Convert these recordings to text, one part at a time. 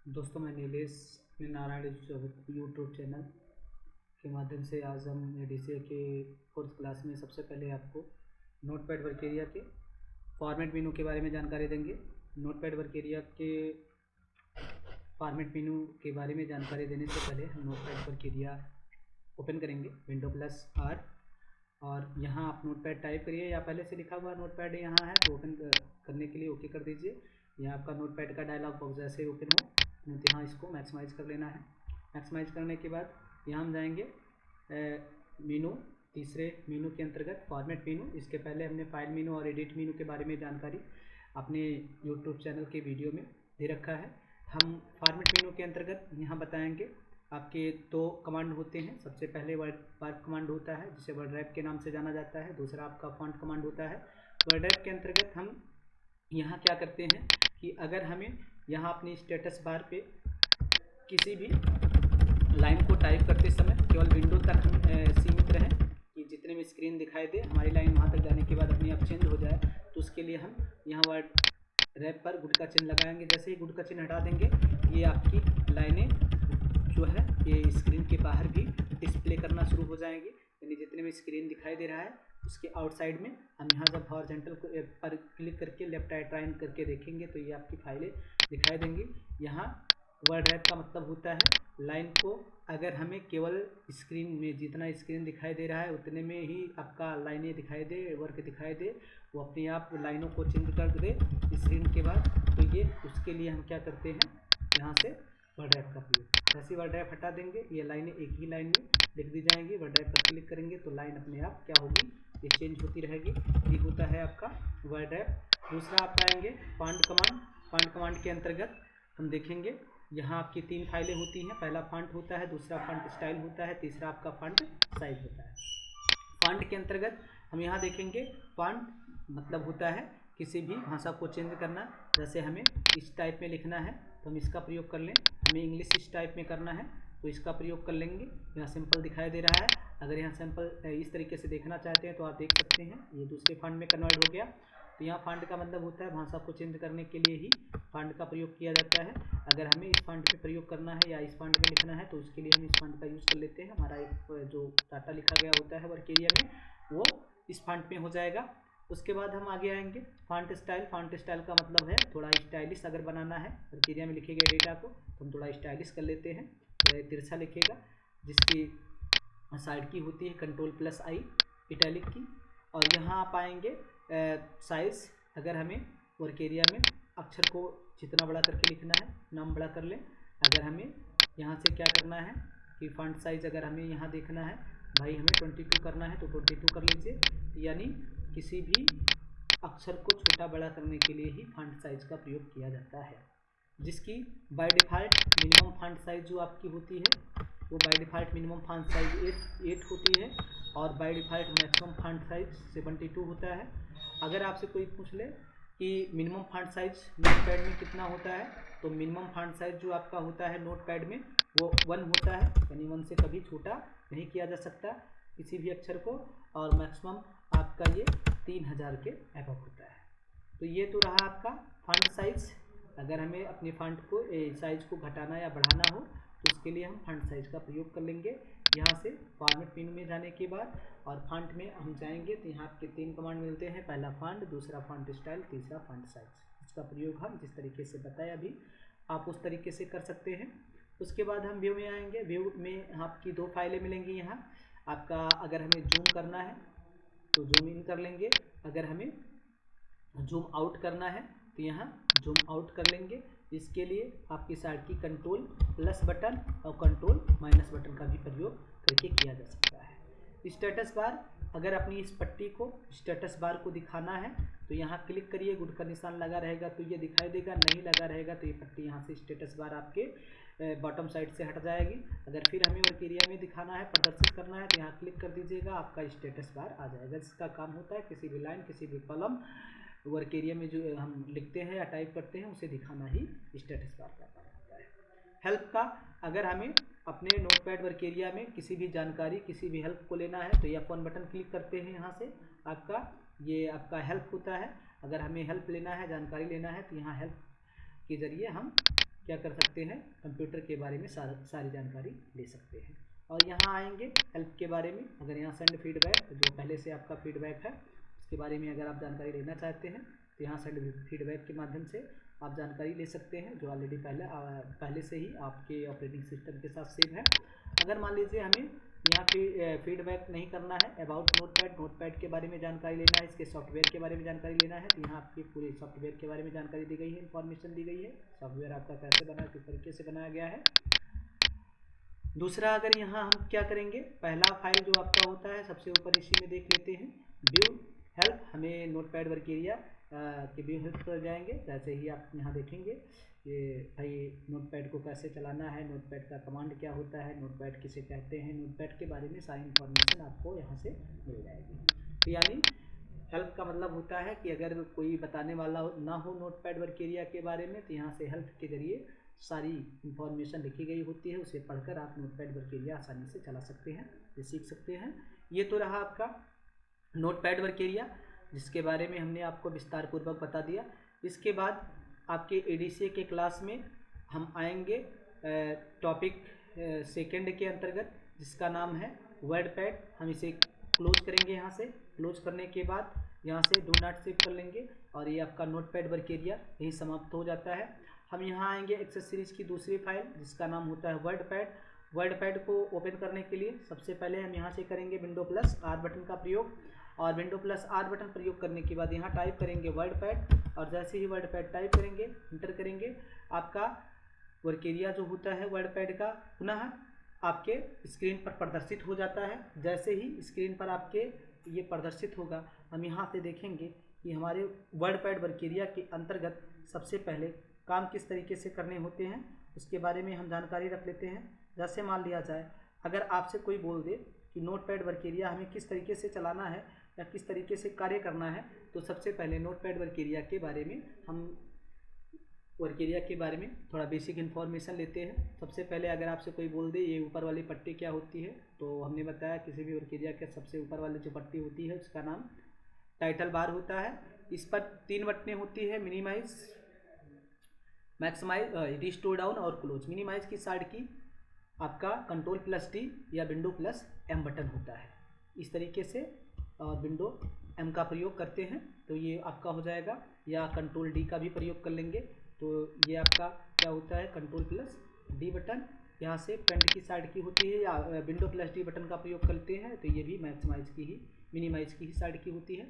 दोस्तों, मैं नीलेश अपने नारायण यूट्यूब चैनल के माध्यम से आज हम डीसीए के 4th क्लास में सबसे पहले आपको नोटपैड वर्क एरिया के फॉर्मेट मेनू के बारे में जानकारी देंगे। नोटपैड वर्क एरिया के फॉर्मेट मेनू के बारे में जानकारी देने से पहले हम नोटपैड वर्क एरिया ओपन करेंगे Windows+R और यहाँ आप नोटपैड टाइप करिए या पहले से लिखा हुआ नोटपैड यहाँ है तो ओपन करने के लिए ओके कर दीजिए। यहाँ आपका नोटपैड का डायलॉग बॉक्स जैसे ही ओपन हो यहाँ इसको मैक्सिमाइज़ कर लेना है। मैक्सिमाइज़ करने के बाद यहाँ हम जाएंगे मेनू, तीसरे मेनू के अंतर्गत फॉर्मेट मेनू। इसके पहले हमने फाइल मेनू और एडिट मेनू के बारे में जानकारी अपने यूट्यूब चैनल के वीडियो में दे रखा है। हम फॉर्मेट मेनू के अंतर्गत यहाँ बताएंगे आपके दो कमांड होते हैं। सबसे पहले वर्ड कमांड होता है जिसे वर्ड रैप के नाम से जाना जाता है। दूसरा आपका फॉन्ट कमांड होता है। वर्ड रैप के अंतर्गत हम यहाँ क्या करते हैं कि अगर हमें यहाँ अपनी स्टेटस बार पे किसी भी लाइन को टाइप करते समय केवल विंडो तक हम सीमित रहें कि जितने में स्क्रीन दिखाई दे हमारी लाइन वहाँ तक जाने के बाद अपने आप चेंज हो जाए, तो उसके लिए हम यहाँ वर्ड रैप पर गुड का चिन्ह लगाएंगे। जैसे ही गुड का चिन्ह हटा देंगे ये आपकी लाइनें जो है ये स्क्रीन के बाहर भी डिस्प्ले करना शुरू हो जाएंगी, यानी जितने में स्क्रीन दिखाई दे रहा है उसके आउटसाइड में हम यहाँ जब हॉरिजॉन्टल पर क्लिक करके लेफ्ट राइट ट्राइन करके देखेंगे तो ये आपकी फाइलें दिखाई देंगी। यहाँ वर्ड रैप का मतलब होता है लाइन को अगर हमें केवल स्क्रीन में जितना स्क्रीन दिखाई दे रहा है उतने में ही आपका लाइनें दिखाई दे, वर्क दिखाई दे, वो अपने आप लाइनों को चेंज कर दे स्क्रीन के बाद, तो ये उसके लिए हम क्या करते हैं यहाँ से वर्ड रैप का प्रयोग। जैसे वर्ड रैप हटा देंगे ये लाइनें एक ही लाइन में लिख दी जाएंगी। वर्ड रैप पर क्लिक करेंगे तो लाइन अपने आप क्या होगी, ये चेंज होती रहेगी। ये होता है आपका वर्ड रैप। दूसरा आप आएंगे फॉन्ट कमांड। फॉन्ट कमांड के अंतर्गत हम देखेंगे यहाँ आपकी 3 फाइलें होती हैं। पहला फॉन्ट होता है, दूसरा फॉन्ट स्टाइल होता है, तीसरा आपका फॉन्ट साइज होता है। फॉन्ट के अंतर्गत हम यहाँ देखेंगे फॉन्ट मतलब होता है किसी भी भाषा को चेंज करना। जैसे हमें इस टाइप में लिखना है तो हम इसका प्रयोग कर लें, हमें इंग्लिश इस टाइप में करना है तो इसका प्रयोग कर लेंगे। यहाँ सिंपल दिखाई दे रहा है, अगर यहाँ सिंपल इस तरीके से देखना चाहते हैं तो आप देख सकते हैं ये दूसरे फॉन्ट में कन्वर्ट हो गया। तो यहाँ फॉन्ट का मतलब होता है भाषा को चेंज करने के लिए ही फॉन्ट का प्रयोग किया जाता है। अगर हमें इस फॉन्ट में प्रयोग करना है या इस फॉन्ट में लिखना है तो उसके लिए हम इस फॉन्ट का यूज़ कर लेते हैं। हमारा एक जो डाटा लिखा गया होता है वर्क एरिया में वो इस फॉन्ट में हो जाएगा। उसके बाद हम आगे आएंगे फॉन्ट स्टाइल। फॉन्ट स्टाइल का मतलब है थोड़ा स्टाइलिश अगर बनाना है वर्क एरिया में लिखे गए डेटा को तो हम थोड़ा स्टाइलिश कर लेते हैं। थोड़ा तिरछा लिखेगा जिसकी साइड की होती है Ctrl+I इटैलिक की। और यहाँ आप आएंगे साइज़। अगर हमें वर्क एरिया में अक्षर को जितना बड़ा करके लिखना है नाम बड़ा कर लें। अगर हमें यहाँ से क्या करना है कि फॉन्ट साइज़ अगर हमें यहाँ देखना है भाई हमें 22 करना है तो 22 कर लीजिए। यानी किसी भी अक्षर को छोटा बड़ा करने के लिए ही फॉन्ट साइज़ का प्रयोग किया जाता है, जिसकी by default minimum font size जो आपकी होती है वो by default minimum font size 8 होती है और by default maximum font size 72 होता है। अगर आपसे कोई पूछ ले कि मिनिमम फॉन्ट साइज़ नोटपैड में कितना होता है तो मिनिमम फॉन्ट साइज़ जो आपका होता है नोटपैड में वो 1 होता है, यानी 1 से कभी छोटा नहीं किया जा सकता किसी भी अक्षर को। और मैक्सिमम आपका ये 3000 के एबव होता है। तो ये तो रहा आपका फॉन्ट साइज़। अगर हमें अपने फॉन्ट को साइज़ को घटाना या बढ़ाना हो तो उसके लिए हम फॉन्ट साइज़ का प्रयोग कर लेंगे। यहाँ से फॉर्मेट मेनू में जाने के बाद और फॉन्ट में हम जाएंगे तो यहाँ आपके 3 कमांड मिलते हैं। पहला फॉन्ट, दूसरा फॉन्ट स्टाइल, तीसरा फॉन्ट साइज़। इसका प्रयोग हम जिस तरीके से बताया अभी आप उस तरीके से कर सकते हैं। उसके बाद हम व्यू में आएंगे। व्यू में आपकी 2 फाइलें मिलेंगी। यहाँ आपका अगर हमें जूम करना है तो जूम इन कर लेंगे, अगर हमें जूम आउट करना है तो यहाँ जूम आउट कर लेंगे। इसके लिए आपकी साइड की Ctrl+ बटन और Ctrl- बटन का भी प्रयोग करके किया जा सकता है। स्टेटस बार, अगर अपनी इस पट्टी को स्टेटस बार को दिखाना है तो यहाँ क्लिक करिए, गुड का निशान लगा रहेगा तो ये दिखाई देगा, नहीं लगा रहेगा तो ये पट्टी यहाँ से स्टेटस बार आपके बॉटम साइड से हट जाएगी। अगर फिर हमें वर्क एरिया में दिखाना है, प्रदर्शित करना है तो यहाँ क्लिक कर दीजिएगा, आपका स्टेटस बार आ जाएगा। जिसका काम होता है किसी भी लाइन, किसी भी कॉलम वर्क एरिया में जो हम लिखते हैं या टाइप करते हैं उसे दिखाना ही स्टेटस बार का काम होता है। हेल्प का, अगर हमें अपने नोटपैड वर्क एरिया में किसी भी जानकारी, किसी भी हेल्प को लेना है तो ये F1 बटन क्लिक करते हैं। यहाँ से आपका ये आपका हेल्प होता है। अगर हमें हेल्प लेना है, जानकारी लेना है तो यहाँ हेल्प के ज़रिए हम क्या कर सकते हैं, कंप्यूटर के बारे में सारी जानकारी ले सकते हैं। और यहाँ आएंगे हेल्प के बारे में। अगर यहाँ सेंड फीडबैक, जो पहले से आपका फीडबैक है उसके बारे में अगर आप जानकारी लेना चाहते हैं तो यहाँ सेंड फीडबैक के माध्यम से आप जानकारी ले सकते हैं, जो ऑलरेडी पहले से ही आपके ऑपरेटिंग सिस्टम के साथ सेव है। अगर मान लीजिए हमें यहाँ फीडबैक नहीं करना है, अबाउट नोटपैड के बारे में जानकारी लेना है, इसके सॉफ्टवेयर के बारे में जानकारी लेना है, तो यहाँ आपकी पूरी सॉफ्टवेयर के बारे में जानकारी दी गई है, इन्फॉर्मेशन दी गई है, सॉफ्टवेयर आपका कैसे बना है, किस तरीके से बनाया गया है। दूसरा, अगर यहाँ हम क्या करेंगे, पहला फाइल जो आपका होता है सबसे ऊपर इसी में देख लेते हैं, व्यू हेल्प, हमें नोटपैड वर्क एरिया के व्यू हेल्प पर जाएंगे। जैसे ही आप यहाँ देखेंगे ये भाई नोटपैड को कैसे चलाना है, नोटपैड का कमांड क्या होता है, नोटपैड किसे कहते हैं, नोटपैड के बारे में सारी इन्फॉर्मेशन आपको यहाँ से मिल जाएगी। तो यानी हेल्प का मतलब होता है कि अगर कोई बताने वाला ना हो नोटपैड वर्क एरिया के बारे में, तो यहाँ से हेल्प के जरिए सारी इन्फॉर्मेशन लिखी गई होती है, उसे पढ़कर आप नोटपैड वर्क एरिया आसानी से चला सकते हैं, ये सीख सकते हैं। ये तो रहा आपका नोटपैड वर्क एरिया, जिसके बारे में हमने आपको विस्तार पूर्वक बता दिया। इसके बाद आपके ADCA के क्लास में हम आएंगे टॉपिक सेकंड के अंतर्गत, जिसका नाम है वर्डपैड। हम इसे क्लोज करेंगे, यहाँ से क्लोज करने के बाद यहाँ से डू नॉट सेव कर लेंगे और ये आपका नोटपैड वर्क एरिया यही समाप्त हो जाता है। हम यहाँ आएंगे एक्सेस सीरीज की दूसरी फाइल, जिसका नाम होता है वर्डपैड। वर्डपैड को ओपन करने के लिए सबसे पहले हम यहाँ से करेंगे Windows+R बटन का प्रयोग, और Windows+R बटन प्रयोग करने के बाद यहाँ टाइप करेंगे वर्डपैड, और जैसे ही वर्डपैड टाइप करेंगे, इंटर करेंगे, आपका वर्क एरिया जो होता है वर्डपैड का पुनः आपके स्क्रीन पर प्रदर्शित हो जाता है। जैसे ही स्क्रीन पर आपके ये प्रदर्शित होगा, हम यहाँ से देखेंगे कि हमारे वर्डपैड वर्क एरिया के अंतर्गत सबसे पहले काम किस तरीके से करने होते हैं उसके बारे में हम जानकारी रख लेते हैं। जैसे मान लिया जाए, अगर आपसे कोई बोल दे कि नोटपैड वर्क एरिया हमें किस तरीके से चलाना है या किस तरीके से कार्य करना है, तो सबसे पहले नोटपैड वर्क एरिया के बारे में हम वर्क एरिया के बारे में थोड़ा बेसिक इन्फॉर्मेशन लेते हैं। सबसे पहले अगर आपसे कोई बोल दे ये ऊपर वाली पट्टी क्या होती है, तो हमने बताया किसी भी वर्क एरिया के सबसे ऊपर वाली जो पट्टी होती है उसका नाम टाइटल बार होता है। इस पर 3 बटनें होती है, मिनिमाइज, मैक्सिमाइज, रिस्टोर डाउन और क्लोज। मिनिमाइज की साइड की आपका Ctrl+D या Windows+M बटन होता है, इस तरीके से विंडो M का प्रयोग करते हैं तो ये आपका हो जाएगा, या Ctrl+D का भी प्रयोग कर लेंगे तो ये आपका क्या होता है, Ctrl+D बटन। यहाँ से फ्रंट की साइड की होती है, या Windows+D बटन का प्रयोग करते हैं तो ये भी मैक्सिमाइज की ही, मिनिमाइज की ही साइड की होती है।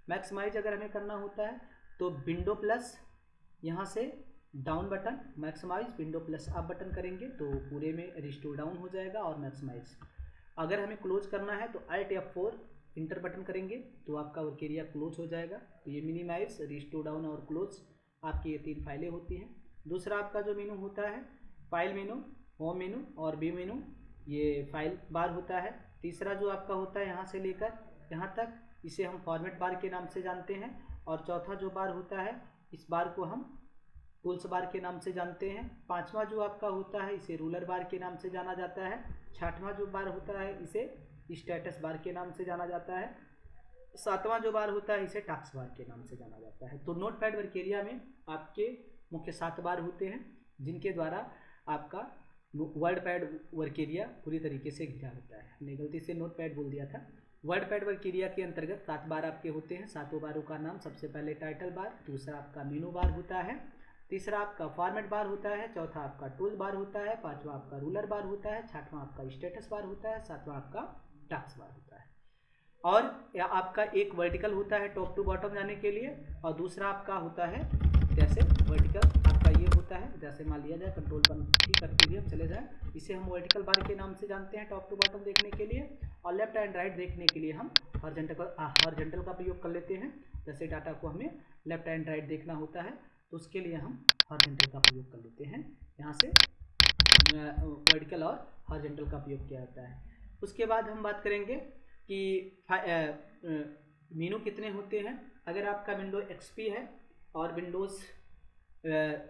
मैक्सिमाइज अगर हमें करना होता है तो विंडो प्लस यहाँ से down button, maximise Windows+Up button करेंगे तो पूरे में रिस्टोर डाउन हो जाएगा और मैक्सिमाइज। अगर हमें क्लोज करना है तो Alt F4 इंटर बटन करेंगे तो आपका वर्क एरिया क्लोज हो जाएगा। तो ये मिनिमाइज, रिस्टोर डाउन और क्लोज आपकी ये 3 फाइलें होती हैं। दूसरा आपका जो मेनू होता है, फाइल मेनू, होम मेनू और व्यू मेनू, ये फाइल बार होता है। तीसरा जो आपका होता है यहाँ से लेकर यहाँ तक, इसे हम फॉर्मेट बार के नाम से जानते हैं। और चौथा जो बार होता है, इस बार को हम टूल्स बार के नाम से जानते हैं। पांचवा जो आपका होता है इसे रूलर बार के नाम से जाना जाता है। छठवां जो बार होता है इसे स्टेटस बार के नाम से जाना जाता है। सातवां जो बार होता है इसे टास्क बार के नाम से जाना जाता है। तो नोटपैड वर्क एरिया में आपके मुख्य 7 बार होते हैं, जिनके द्वारा आपका वर्डपैड वर्क एरिया पूरी तरीके से घिरा होता है। हमने गलती से नोटपैड बोल दिया था। वर्डपैड वर्क एरिया के अंतर्गत 7 बार आपके होते हैं। 7 बारों का नाम, सबसे पहले टाइटल बार, दूसरा आपका मेनू बार होता है, तीसरा आपका फॉर्मेट बार होता है, चौथा आपका टूल बार होता है, पांचवा आपका रूलर बार होता है, छठवां आपका स्टेटस बार होता है, सातवां आपका टास्क बार होता है। और आपका एक वर्टिकल होता है टॉप टू बॉटम जाने के लिए, और दूसरा आपका होता है जैसे वर्टिकल आपका ये होता है, जैसे मान लिया जाए कंट्रोल पर ठीक करते हुए हम चले जाएं, इसे हम वर्टिकल बार के नाम से जानते हैं टॉप टू बॉटम देखने के लिए। और लेफ्ट एंड राइट देखने के लिए हम हॉरिजॉन्टल का प्रयोग कर लेते हैं। जैसे डाटा को हमें लेफ्ट एंड राइट देखना होता है तो उसके लिए हम हॉरिजॉन्टल का प्रयोग कर लेते हैं। यहाँ से वर्टिकल और हॉरिजॉन्टल का प्रयोग किया जाता है। उसके बाद हम बात करेंगे कि मेनू कितने होते हैं। अगर आपका विंडो XP है और विंडोज़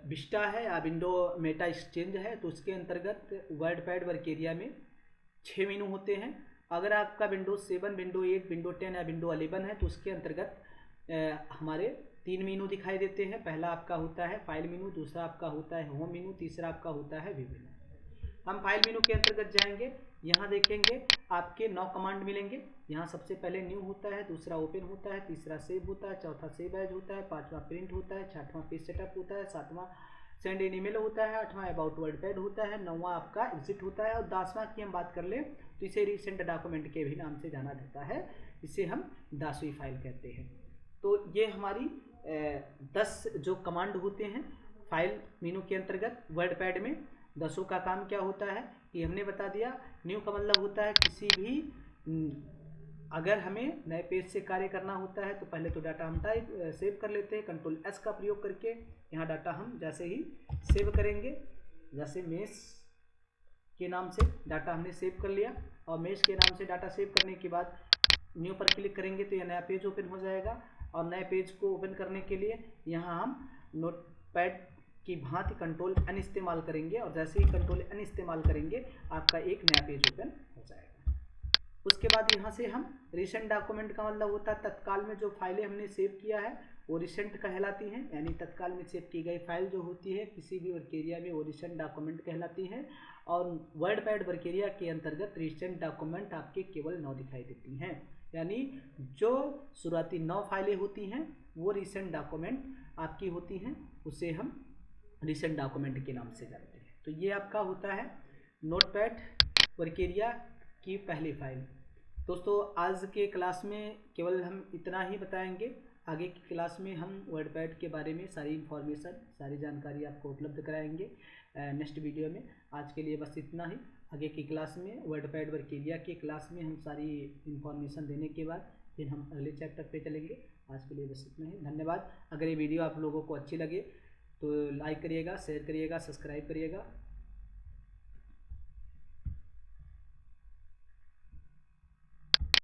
विस्टा है या विंडो मेटा एक्सचेंज है तो उसके अंतर्गत वर्डपैड वर्क एरिया में 6 मेनू होते हैं। अगर आपका विंडोज 7, विंडो 8, विंडो 10 या विंडो 11 है तो उसके अंतर्गत हमारे 3 मेनू दिखाई देते हैं। पहला आपका होता है फाइल मेनू, दूसरा आपका होता है होम मेनू, तीसरा आपका होता है व्यू मेनू। हम फाइल मेनू के अंतर्गत जाएंगे, यहाँ देखेंगे आपके 9 कमांड मिलेंगे। यहाँ सबसे पहले न्यू होता है, दूसरा ओपन होता है, तीसरा सेव होता है, चौथा सेव एज होता है, पांचवा प्रिंट होता है, छठवां पेज सेटअप होता है, सातवां सेंड इन ईमेल होता है, आठवां अबाउट वर्डपैड होता है, नौवां आपका एग्जिट होता है, और 10वां की हम बात कर ले तो इसे रिसेंट डॉक्यूमेंट के भी नाम से जाना जाता है, इसे हम 10वीं फाइल कहते हैं। तो ये हमारी 10 जो कमांड होते हैं फाइल मेनू के अंतर्गत वर्डपैड में। 10 का काम क्या होता है कि हमने बता दिया। न्यू का मतलब होता है किसी भी अगर हमें नए पेज से कार्य करना होता है तो पहले तो डाटा हम सेव कर लेते हैं कंट्रोल एस का प्रयोग करके। यहाँ डाटा हम जैसे ही सेव करेंगे, जैसे मेष के नाम से डाटा हमने सेव कर लिया, और मेष के नाम से डाटा सेव करने के बाद न्यू पर क्लिक करेंगे तो यह नया पेज ओपन हो जाएगा। और नए पेज को ओपन करने के लिए यहाँ हम नोटपैड की भांति कंट्रोल एन इस्तेमाल करेंगे, और जैसे ही कंट्रोल एन इस्तेमाल करेंगे आपका एक नया पेज ओपन हो जाएगा। उसके बाद यहाँ से हम रिसेंट डॉक्यूमेंट का मतलब होता है तत्काल में जो फाइलें हमने सेव किया है वो रिसेंट कहलाती हैं, यानी तत्काल में सेव की गई फाइल जो होती है किसी भी वर्केरिया में वो रिसेंट डॉक्यूमेंट कहलाती है। और वर्डपैड वर्केरिया के अंतर्गत रिसेंट डॉक्यूमेंट आपके केवल 9 दिखाई देती हैं, यानी जो शुरुआती 9 फाइलें होती हैं वो रिसेंट डॉक्यूमेंट आपकी होती हैं, उसे हम रिसेंट डॉक्यूमेंट के नाम से जानते हैं। तो ये आपका होता है नोटपैड वर्केरिया की पहली फाइल। दोस्तों आज के क्लास में केवल हम इतना ही बताएंगे, आगे की क्लास में हम वर्डपैड के बारे में सारी इन्फॉर्मेशन सारी जानकारी आपको उपलब्ध कराएंगे नेक्स्ट वीडियो में। आज के लिए बस इतना ही। आगे की क्लास में वर्डपैड वर्केरिया के क्लास में हम सारी इन्फॉर्मेशन देने के बाद फिर हम अगले चैप्टर पे चलेंगे। आज के लिए बस इतना ही, धन्यवाद। अगर ये वीडियो आप लोगों को अच्छी लगे तो लाइक करिएगा, शेयर करिएगा, सब्सक्राइब करिएगा।